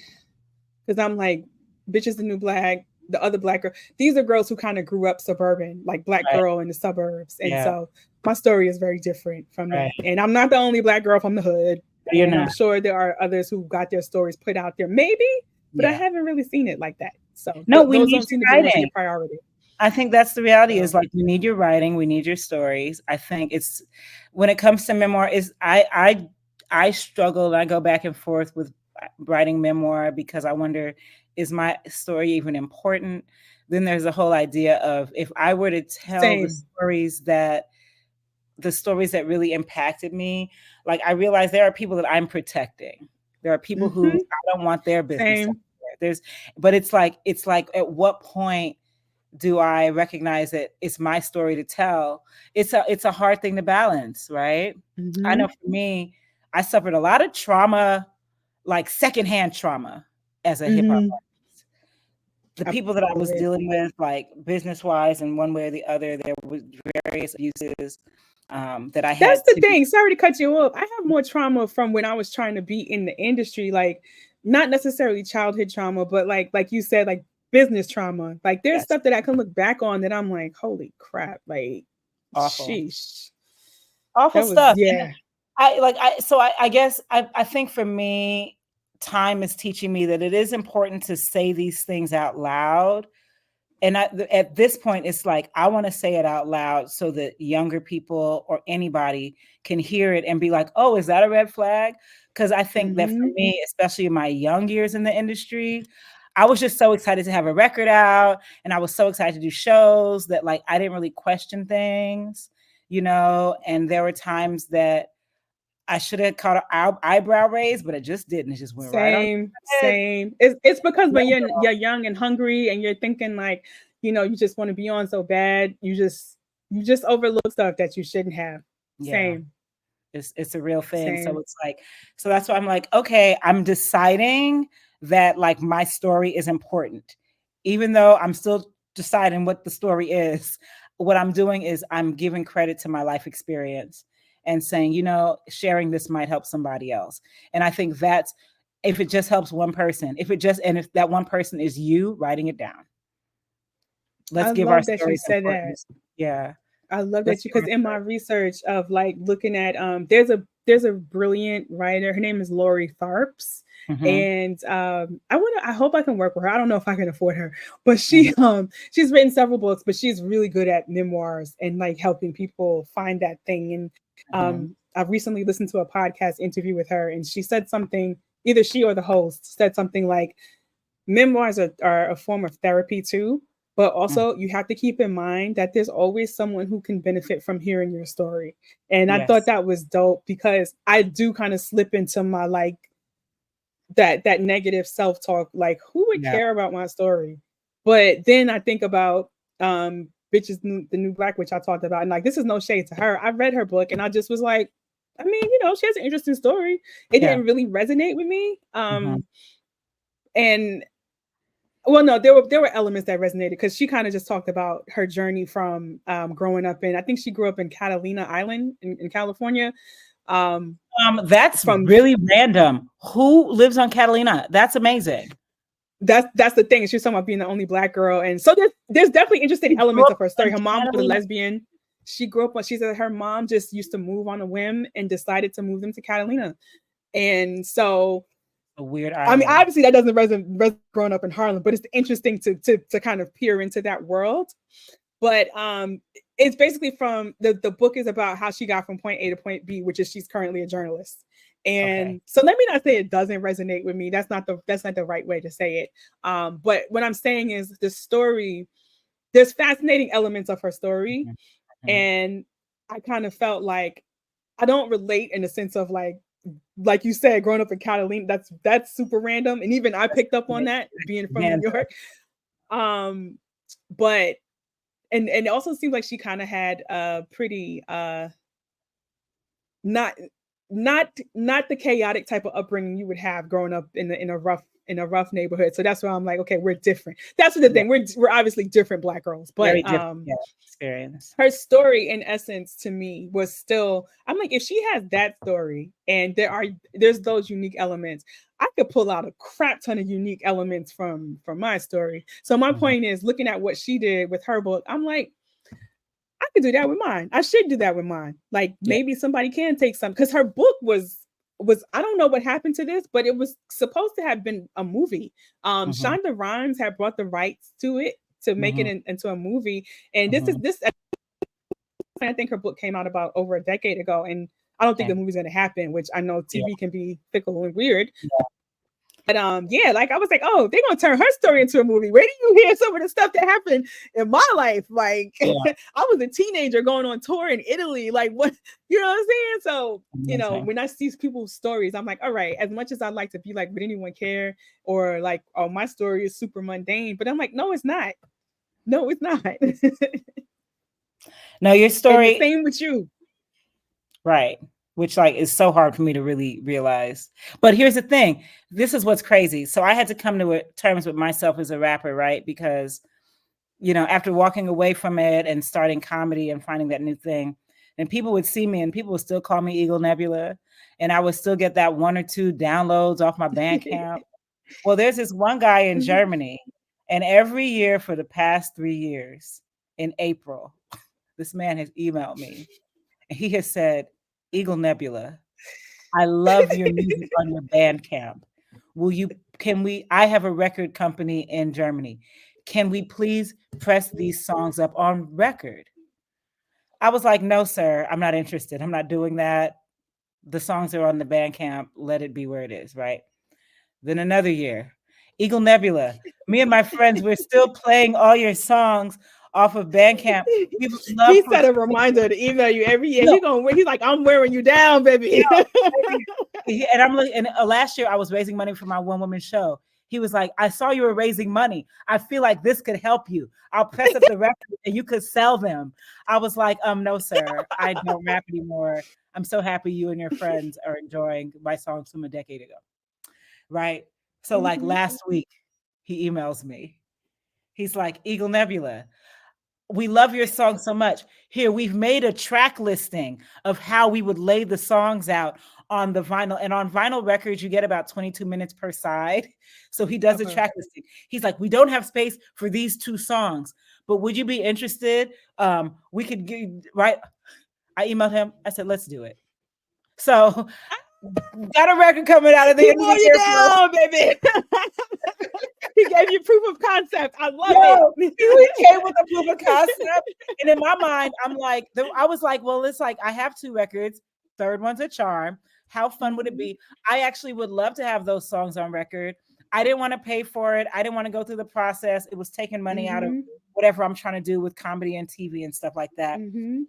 because I'm like, Bitches the New Black, the other black girl. These are girls who kind of grew up suburban, like black Right. girl in the suburbs. And Yeah. so my story is very different from Right. that. And I'm not the only black girl from the hood. You're And I'm not. sure there are others who got their stories put out there, maybe, but I Yeah. haven't really seen it like that. So No, we those need don't seem to your be ones that writing. get priority. I think that's the reality is So like we need your writing, we need your stories. I think it's when it comes to memoir is I struggle and I go back and forth with writing memoir because I wonder, is my story even important? Then there's a whole idea of if I were to tell same. the stories that really impacted me, like I realize there are people that I'm protecting. There are people who Mm-hmm. I don't want their business out Same. there. But it's like at what point do I recognize that it's my story to tell? It's a hard thing to balance, right? I Mm-hmm. know for me, I suffered a lot of trauma, like secondhand trauma as a hip hop Mm-hmm. artist. The I people that I believe was it. dealing with, like business wise, and one way or the other, there was various abuses that I That's had the to. thing. Sorry to cut you off. I have more trauma from when I was trying to be in the industry, like not necessarily childhood trauma, but like you said, like business trauma. Like there's Yes, stuff that I can look back on that I'm like, holy crap, like awful, sheesh. awful That was stuff. And yeah. I guess I think for me, time is teaching me that it is important to say these things out loud. And at this point, it's like I want to say it out loud so that younger people or anybody can hear it and be like, "Oh, is that a red flag?" Because I think that for Mm-hmm. me, especially in my young years in the industry, I was just so excited to have a record out, and I was so excited to do shows that like I didn't really question things, And there were times that I should have caught an eyebrow raise, but it just didn't. It just went right on Same, my head. same. It's because Yeah, when you're girl. young and hungry and you're thinking like, you just want to be on so bad, you just overlook stuff that you shouldn't have. Yeah. Same, It's a real thing. So same. it's like, so that's why I'm like, okay, I'm deciding that like my story is important. Even though I'm still deciding what the story is, what I'm doing is I'm giving credit to my life experience and saying, sharing this might help somebody else. And I think that's if it just helps one person, if that one person is you writing it down. I Let's give our love that you stories said that. importance. Yeah. I love Let's that you give because our in my story. research of like looking at there's a brilliant writer. Her name is Lori Tharps. Mhm, And I hope I can work with her. I don't know if I can afford her, but mhm, she's written several books, but she's really good at memoirs and like helping people find that thing. And mhm. I've recently listened to a podcast interview with her and she said something, either she or the host said something like memoirs are a form of therapy too, but Mm. also you have to keep in mind that there's always someone who can benefit from hearing your story. And I thought Yes. that was dope because I do kind of slip into my like that negative self-talk, like who would Yeah. care about my story? But then I think about the new black, which I talked about, and like this is no shade to her. I read her book and I just was like, I mean, she has an interesting story. It Yeah. didn't really resonate with me. Mhm. And well, no, there were elements that resonated because she kind of just talked about her journey from growing up in. I think she grew up in Catalina Island in California. Um, That's from really random. Who lives on Catalina? That's amazing. that's the thing. She was talking about being the only black girl, and so there's definitely interesting You grew elements up of her story. on Her mom was a Catalina? lesbian. She grew up on. She said her mom just used to move on a whim and decided to move them to Catalina, and so A weird I mean, island. obviously that doesn't resonate growing up in Harlem, but it's interesting to kind of peer into that world. But it's basically from the book is about how she got from point A to point B, which is she's currently a journalist. And Okay. so let me not say it doesn't resonate with me. That's not the right way to say it. But what I'm saying is the story, there's fascinating elements of her story. Mhm, mhm. And I kind of felt like I don't relate in the sense of like you said, growing up in Catalina, that's super random. And even I picked up on that being from New Hands up. York. Um, but and it also seems like she kind of had a pretty not not the chaotic type of upbringing you would have growing up in a rough neighborhood. So that's why I'm like, okay, we're different. That's what the Yeah, thing. We're obviously different Black girls, but very different, yeah, experience. her story in essence to me was still, I'm like, if she has that story and there's those unique elements, I could pull out a crap ton of unique elements from my story. So my Mhm, point is, looking at what she did with her book, I'm like, I could do that with mine. I should do that with mine. Like yeah, maybe somebody can take some, because her book was I don't know what happened to this, but it was supposed to have been a movie. mhm, Shonda Rhimes had brought the rights to it to make it mhm, into a movie, and this is mhm. this. I think her book came out about over a decade ago, and I don't think the Okay, movie's gonna happen. Which I know yeah, TV can be fickle and weird, yeah, but yeah, like I was like, oh, they're gonna turn her story into a movie. Where do you hear some of the stuff that happened in my life? Like yeah, I was a teenager going on tour in Italy. Like what, you know what I'm saying? So amazing. when I see people's stories, I'm like, all right. As much as I'd like to be like, would anyone care? Or like, oh, my story is super mundane. But I'm like, no, it's not. No, it's not. No, your And the story, same with you. right, which, like, is so hard for me to really realize. But here's the thing, this is what's crazy. So I had to come to terms with myself as a rapper, right? Because, after walking away from it and starting comedy and finding that new thing, and people would see me and people would still call me Eagle Nebula, and I would still get that 1 or 2 downloads off my Bandcamp. Well, there's this one guy in Mhm. Germany, and every year for the past 3 years in April, this man has emailed me, and he has said, "Eagle Nebula, I love your music on your Bandcamp. Will you can we I have a record company in Germany. Can we please press these songs up on record?" I was like, "No, sir, I'm not interested. I'm not doing that. The songs are on the Bandcamp. Let it be where it is," right? Then another year, Eagle Nebula. Me and my friends, we're still playing all your songs off of Bandcamp. We would love He for set a reminder to email you every year. no, He's like, I'm wearing you down, baby. no, baby. And I'm like, and last year I was raising money for my one woman show. He was like, "I saw you were raising money. I feel like this could help you. I'll press up the record and you could sell them." I was like, no, sir, I don't rap anymore. I'm so happy you and your friends are enjoying my songs from a decade ago. Right. So, like, Mhm. last week, he emails me. He's like, "Eagle Nebula, we love your song so much. Here, we've made a track listing of how we would lay the songs out on the vinyl. And on vinyl records, you get about 22 minutes per side." So he does a Okay. track listing. He's like, "We don't have space for these 2 songs, but would you be interested? We could get right." I emailed him. I said, "Let's do it." So got a record coming out at the He end of wore the you year for down, baby. He gave you proof of concept. I love Yo, it. he came with a proof of concept, and in my mind, I'm like, I was like, well, it's like I have 2 records, third one's a charm. How fun would it Mhm. be? I actually would love to have those songs on record. I didn't want to pay for it. I didn't want to go through the process. It was taking money out of Mhm. whatever I'm trying to do with comedy and TV and stuff like that. Mhm.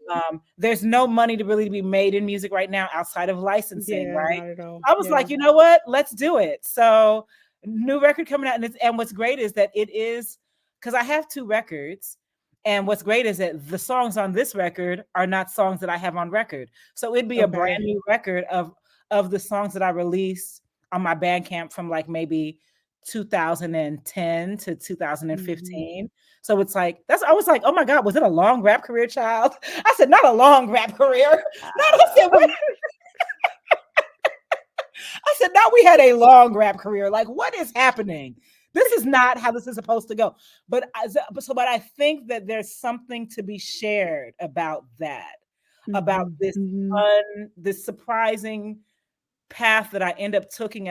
There's no money to really be made in music right now outside of licensing, Yeah, right? not at all. I was Yeah. like, you know what? Let's do it. So, new record coming out, and what's great is that it is because I have 2 records, and what's great is that the songs on this record are not songs that I have on record. So it'd be a brand Okay. new record of the songs that I released on my Bandcamp from like maybe 2010 to Mhm. 2015. So it's like I was like, "Oh my God, was it a long rap career, child?" I said, "Not a long rap career." Not I said, "What?" I said, "Now we had a long rap career. Like, what is happening? This is not how this is supposed to go." But I think that there's something to be shared about that, about Mhm. this Mhm. this surprising path that I end up taking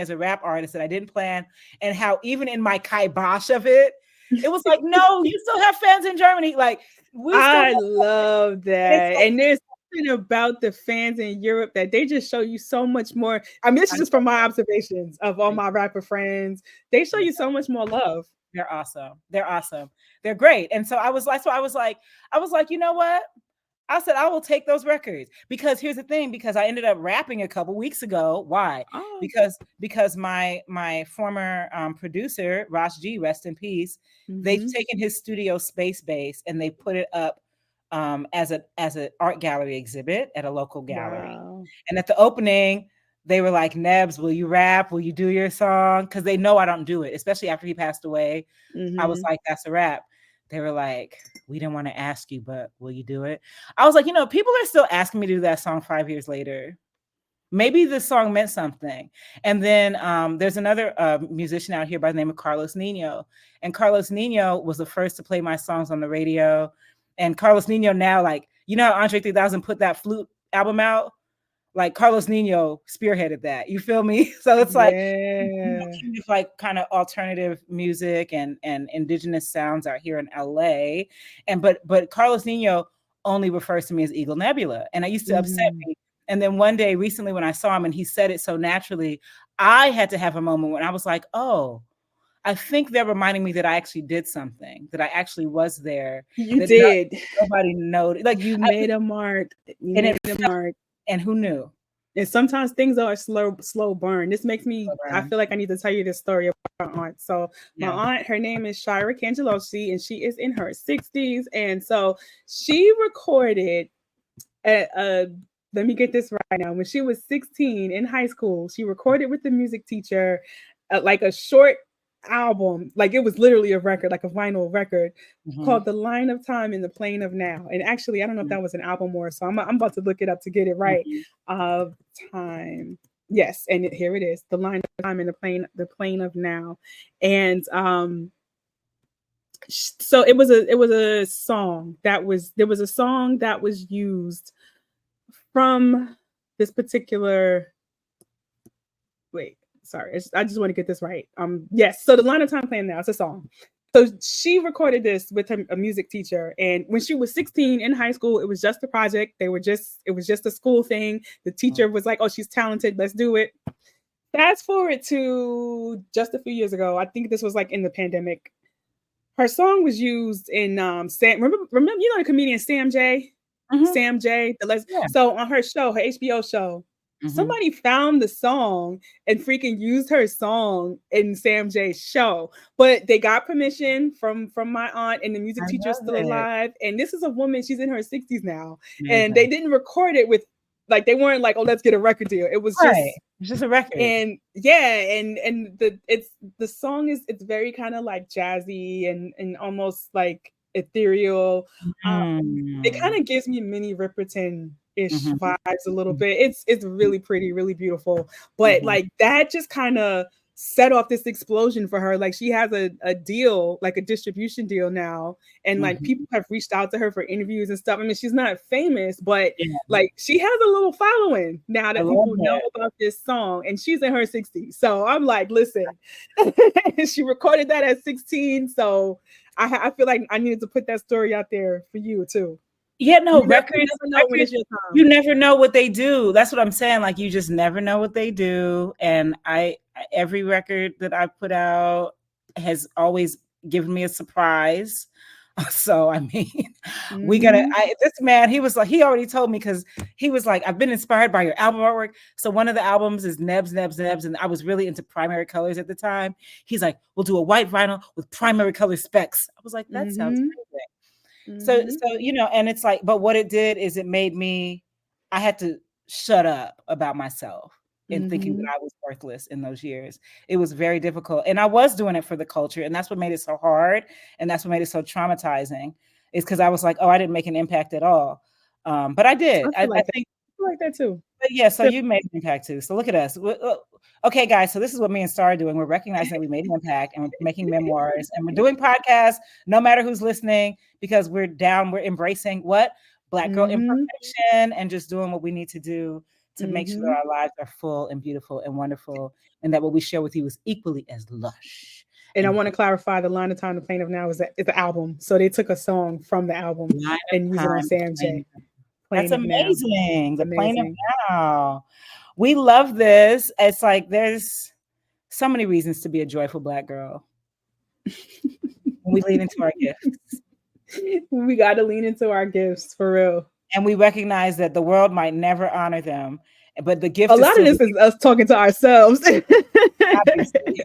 as a rap artist that I didn't plan, and how even in my kibosh of it, it was like, "No, you still have fans in Germany. Like, we still have I fans." love And it's that. like, And there's something about the fans in Europe that they just show you so much more. I mean, this I is just from my observations of all my rapper friends. They show yeah, you so much more love. they're awesome. They're awesome. They're great. And so I was like, you know what? I said I will take those records because here's the thing. Because I ended up rapping a couple weeks ago. Why? Oh. Because my former producer Ross G, rest in peace. They've Mhm. taken his studio space base and they put it up as an art gallery exhibit at a local gallery. Wow. And at the opening, they were like, "Nebs, will you rap? Will you do your song?" Because they know I don't do it, especially after he passed away. I was Mhm. like, "That's a rap." They were like, "We didn't want to ask you, but will you do it?" I was like, people are still asking me to do that song 5 years later. Maybe the song meant something. And then there's another musician out here by the name of Carlos Nino. And Carlos Nino was the first to play my songs on the radio. And Carlos Nino now, like, how Andre 3000 put that flute album out? Like Carlos Nino spearheaded that. You feel me? So it's like Yeah. like kind of alternative music and indigenous sounds out here in LA. And but Carlos Nino only refers to me as Eagle Nebula. And I used to upset Mhm. me. And then one day recently when I saw him and he said it so naturally, I had to have a moment when I was like, oh, I think they're reminding me that I actually did something, that I actually was there, You that did. nobody noticed. Like You made a mark. You and made it a mark. and who knew? And sometimes things are slow burn. This makes me, I feel like I need to tell you this story about my aunt. So my Yeah. aunt, her name is Shira Cangelosi, and she is in her 60s. And so she recorded let me get this right now. When she was 16 in high school, she recorded with the music teacher like a short album, like it was literally a record, like a vinyl record Mhm. called The Line of Time in the Plane of Now. And actually, I don't know if Mhm. that was an album or so. I'm about to look it up to get it right. Mhm. Of Time. Yes, and here it is. The Line of Time in the plane of Now. And so it was a song that was there was a song that was used from this particular wait, sorry, I just want to get this right. Yes, so The Line of Time Playing Now, it's a song. So she recorded this with a music teacher, and when she was 16 in high school, it was just a project. It was just a school thing. The teacher was like, "Oh, she's talented, let's do it." Fast forward to just a few years ago. I think this was like in the pandemic. Her song was used in Sam. Remember, the comedian Sam J. Mhm. Sam J. Yeah. So on her show, her HBO show, Mhm. somebody found the song and freaking used her song in Sam J's show. But they got permission from my aunt, and the I music teacher is love still it. alive. And this is a woman; she's in her 60s now, and they Amazing. didn't record it with like they weren't like, "Oh, let's get a record deal." It was Right. just It's just a record. and yeah, and the song is it's very kind of like jazzy and almost like ethereal. It kind Mm. of gives me Minnie Riperton ish Mhm. vibes a little bit. It's really pretty, really beautiful. But Mhm. like that just kind of set off this explosion for her. Like she has a deal, like a distribution deal now, and like Mhm. people have reached out to her for interviews and stuff. I mean, she's not famous, but Yeah. like she has a little following now I that love people know it. about this song, and she's in her 60s. So I'm like, listen, she recorded that at 16. So I feel like I needed to put that story out there for you too. Yeah, no, You records never know when records, it's your you time. never know what they do. That's what I'm saying, like, you just never know what they do, and every record that I put out has always given me a surprise. So, I mean, we gotta Mm-hmm. I this man, he was like he already told me because he was like, "I've been inspired by your album artwork." So one of the albums is Nebs, Nebs, Nebs, and I was really into primary colors at the time. He's like, "We'll do a white vinyl with primary color specs." I was like, "That sounds Mm-hmm. amazing." Mm-hmm. And it's like, but what it did is it made me, I had to shut up about myself and thinking that Mm-hmm. I was worthless in those years. It was very difficult. And I was doing it for the culture. And that's what made it so hard. And that's what made it so traumatizing, is because I was like, oh, I didn't make an impact at all. But I did. I I feel like that. think, I feel like that too. but yeah, so Feel- you made an impact too. So look at us. Okay, guys. So this is what me and Star are doing. We're recognizing that we made an impact and we're making memoirs and we're doing podcasts, no matter who's listening, because we're down. We're embracing what? Black girl Mm-hmm. imperfection and just doing what we need to do to make sure Mm-hmm. that our lives are full and beautiful and wonderful, and that what we share with you is equally as lush And I and want to clarify the Line of Time to Plane of Now is the album. So they took a song from the album line of and use it on time. Sam J. That's Playing it now. amazing. The playing it Amazing. now. We love this. It's like there's so many reasons to be a joyful Black girl. When we lean into our gifts. We got to lean into our gifts for real. And we recognize that the world might never honor them, but the gift A is lot of still this is us talking to ourselves. obviously.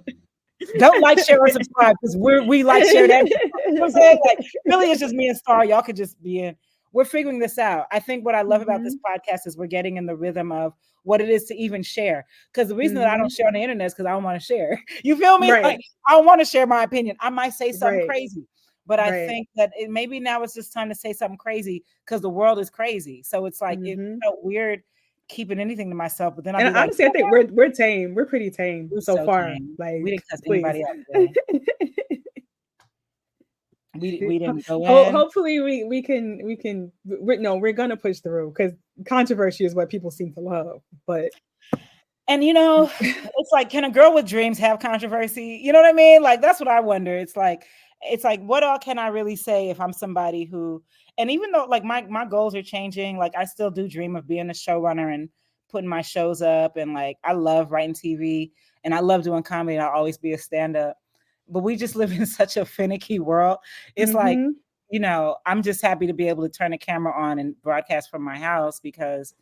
Don't like, share, or subscribe because we like, share that. You know what I'm saying? Like, really, it's just me and Star. Y'all could just be in. We're figuring this out. I think what I love about this podcast is we're getting in the rhythm of what it is to even share. Because the reason that I don't share on the internet is because I don't want to share. You feel me? Right. Like, I don't want to share my opinion. I might say something Right. crazy, but I Right. think that maybe now it's just time to say something crazy because the world is crazy. So it's like it felt weird keeping anything to myself, but then I'll And be like, honestly, I think we're tame. We're pretty tame we're so so far. tame. Like, We didn't cuss please. anybody out today. We didn't go in. Hopefully we're gonna push through because controversy is what people seem to love. But and you know, it's like, can a girl with dreams have controversy? You know what I mean? Like that's what I wonder. It's like what all can I really say if I'm somebody who, and even though like my goals are changing, like I still do dream of being a showrunner and putting my shows up, and like I love writing TV and I love doing comedy and I'll always be a stand-up. But we just live in such a finicky world. It's like, you know, I'm just happy to be able to turn the camera on and broadcast from my house because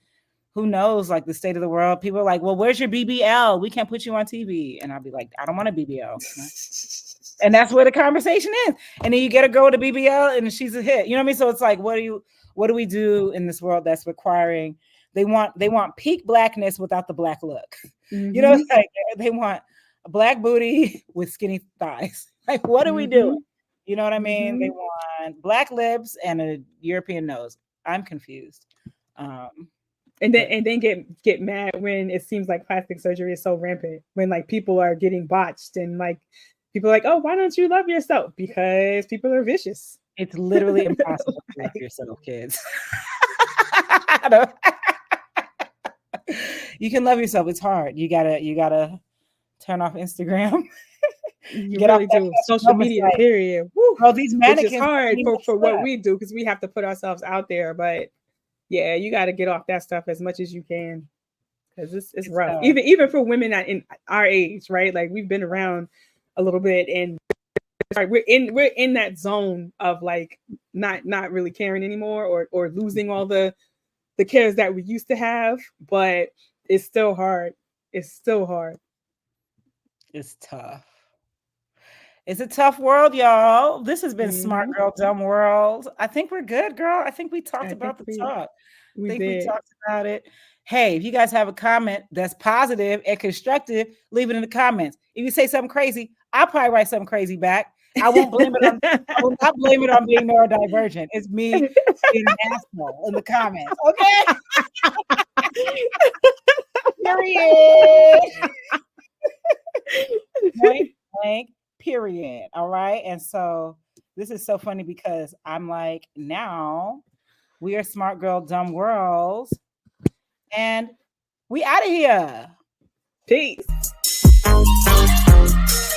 who knows, like the state of the world. People are like, well, where's your BBL? We can't put you on TV. And I'll be like, I don't want a BBL. And that's where the conversation is. And then you get a girl with a BBL and she's a hit. You know what I mean? So it's like, what do we do in this world that's requiring, they want peak Blackness without the Black look. You know, like they want a Black booty with skinny thighs. Like, what are we doing? You know what I mean? They want Black lips and a European nose. I'm confused. And then get mad when it seems like plastic surgery is so rampant. When like people are getting botched and like people are like, oh, why don't you love yourself? Because people are vicious. It's literally impossible to love yourself, kids. You can love yourself. It's hard. You gotta turn off Instagram. You really do. Social media, period. Woo. Bro, these mannequins, which is hard for what we do because we have to put ourselves out there. But yeah, you got to get off that stuff as much as you can because it's rough. Even for women in our age, right? Like we've been around a little bit, and we're in that zone of like not really caring anymore, or losing all the cares that we used to have. But it's still hard. It's still hard. It's tough. It's a tough world, y'all. This has been Smart Girl, Dumb World. I think we're good, girl. I think we talked about the talk. We talked about it. Hey, if you guys have a comment that's positive and constructive, leave it in the comments. If you say something crazy, I'll probably write something crazy back. I won't blame it on. I will not blame it on being neurodivergent. It's me being an asshole in the comments. Okay. Period. Blank. Period. All right. And so this is so funny because I'm like, now we are Smart Girl, Dumb World, and we out of here. Peace.